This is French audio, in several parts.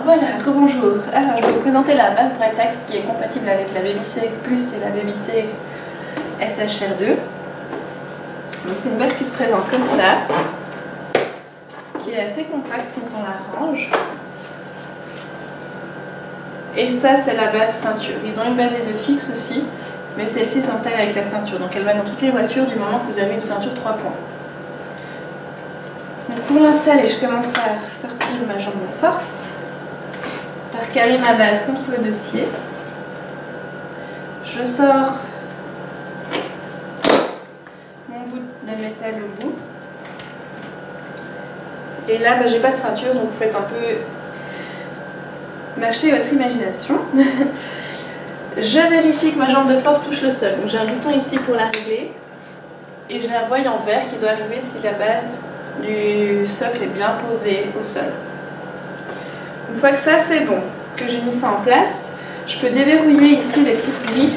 Voilà, rebonjour. Alors je vais vous présenter la base Brightex qui est compatible avec la Babysafe Plus et la Babysafe SHR2. Donc c'est une base qui se présente comme ça, qui est assez compacte quand on la range. Et ça c'est la base ceinture. Ils ont une base isofix aussi, mais celle-ci s'installe avec la ceinture. Donc elle va dans toutes les voitures du moment que vous avez une ceinture 3 points. Donc pour l'installer, je commence par sortir ma jambe de force, par caler ma base contre le dossier. Je sors mon bout de métal au bout. Et là, j'ai pas de ceinture, donc vous faites un peu marcher votre imagination. Je vérifie que ma jambe de force touche le sol. Donc j'ai un bouton ici pour la régler. Et j'ai un voyant vert qui doit arriver si la base du socle est bien posée au sol. Une fois que ça c'est bon, que j'ai mis ça en place, je peux déverrouiller ici le clip gris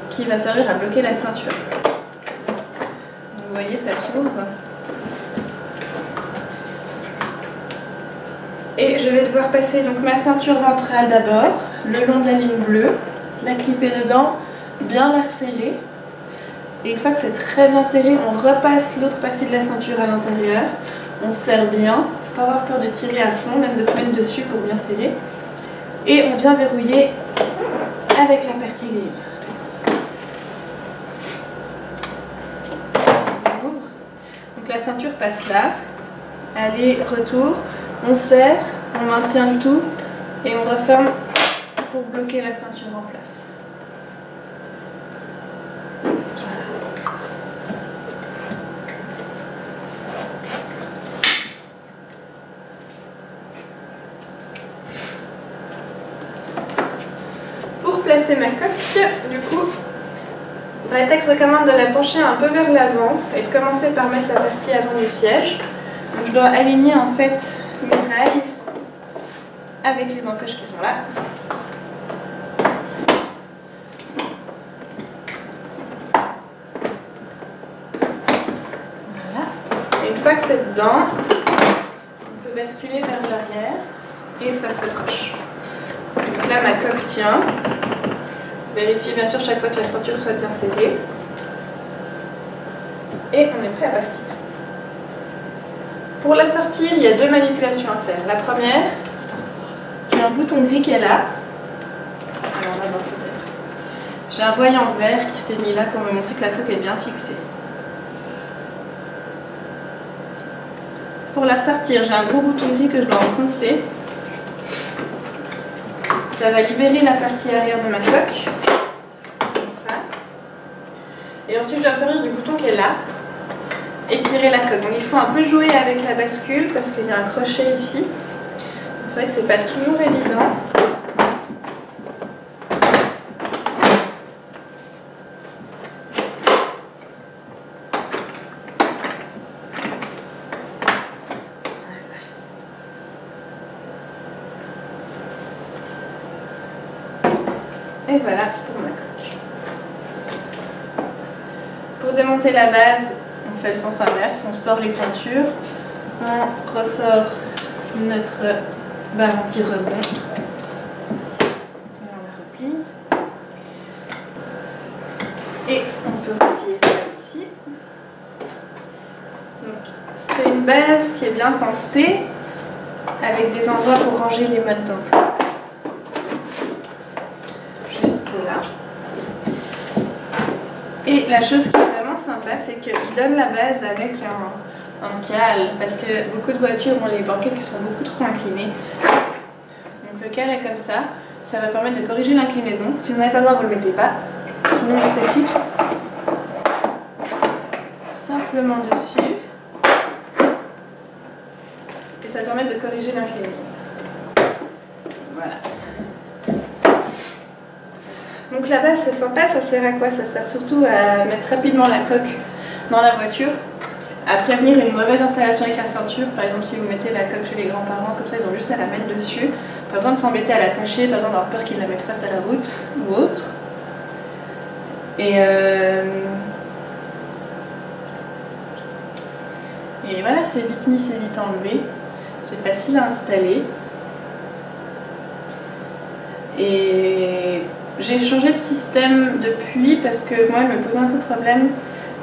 qui va servir à bloquer la ceinture. Donc, vous voyez, ça s'ouvre. Et je vais devoir passer donc ma ceinture ventrale d'abord, le long de la ligne bleue, la clipper dedans, bien la resserrer. Et une fois que c'est très bien serré, on repasse l'autre partie de la ceinture à l'intérieur. On serre bien, il ne faut pas avoir peur de tirer à fond, même de se mettre dessus pour bien serrer. Et on vient verrouiller avec la partie grise. On ouvre. Donc la ceinture passe là. Aller-retour. On serre, on maintient le tout et on referme pour bloquer la ceinture en place. Pour placer ma coque, du coup, Brightex recommande de la pencher un peu vers l'avant et de commencer par mettre la partie avant du siège. Donc je dois aligner en fait mes rails avec les encoches qui sont là. Voilà. Et une fois que c'est dedans, on peut basculer vers l'arrière et ça s'accroche. Donc là ma coque tient. Vérifiez bien sûr chaque fois que la ceinture soit bien serrée. Et on est prêt à partir. Pour la sortir, il y a deux manipulations à faire. La première, j'ai un bouton gris qui est là. Alors d'abord peut-être. J'ai un voyant vert qui s'est mis là pour me montrer que la coque est bien fixée. Pour la sortir, j'ai un gros bouton gris que je dois enfoncer. Ça va libérer la partie arrière de ma coque. Comme ça. Et ensuite, je dois me servir du bouton qui est là. Et tirer la coque. Donc il faut un peu jouer avec la bascule parce qu'il y a un crochet ici. C'est vrai que c'est pas toujours évident. Et voilà pour ma coque. Pour démonter la base, on fait le sens inverse, on sort les ceintures, on ressort notre barre anti-rebond et on la replie. Et on peut replier ça aussi. Donc c'est une base qui est bien pensée avec des endroits pour ranger les modes d'emploi. Juste là. Et la chose qui est vraiment sympa, c'est qu'il donne la base avec un cal, parce que beaucoup de voitures ont les banquettes qui sont beaucoup trop inclinées. Donc le cal est comme ça, ça va permettre de corriger l'inclinaison. Si vous n'avez pas le droit, vous ne le mettez pas. Sinon il se clipse simplement dessus. Et ça permet de corriger l'inclinaison. Voilà. Donc la base c'est sympa, ça sert à quoi? Ça sert surtout à mettre rapidement la coque dans la voiture, à prévenir une mauvaise installation avec la ceinture. Par exemple si vous mettez la coque chez les grands-parents, comme ça ils ont juste à la mettre dessus. Pas besoin de s'embêter à l'attacher, pas besoin d'avoir peur qu'ils la mettent face à la route ou autre. Et voilà, c'est vite mis, c'est vite enlevé. c'est facile à installer. Et j'ai changé de système depuis parce que moi, elle me posait un peu de problème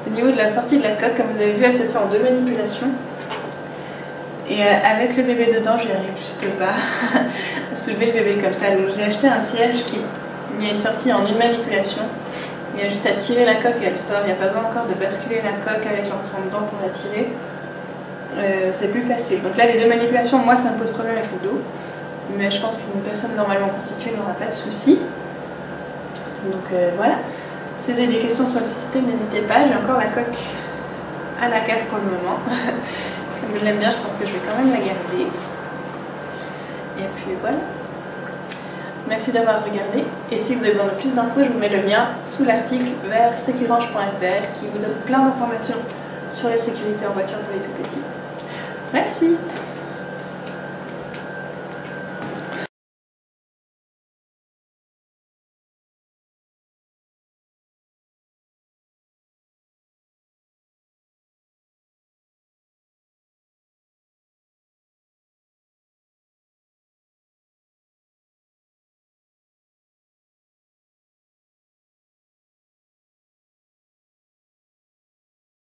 au niveau de la sortie de la coque. Comme vous avez vu, elle se fait en 2 manipulations. Et avec le bébé dedans, j'y arrive juste pas à soulever le bébé comme ça. Donc j'ai acheté un siège il y a une sortie en 1 manipulation. Il y a juste à tirer la coque et elle sort. Il n'y a pas besoin encore de basculer la coque avec l'enfant dedans pour la tirer. C'est plus facile. Donc là, les 2 manipulations, moi, ça me pose problème avec le dos. Mais je pense qu'une personne normalement constituée n'aura pas de soucis. Donc voilà. Si vous avez des questions sur le système, n'hésitez pas. J'ai encore la coque à la cave pour le moment. Comme je l'aime bien, je pense que je vais quand même la garder. Et puis voilà. Merci d'avoir regardé. Et si vous avez besoin de plus d'infos, je vous mets le lien sous l'article vers securange.fr qui vous donne plein d'informations sur la sécurité en voiture pour les tout petits. Merci!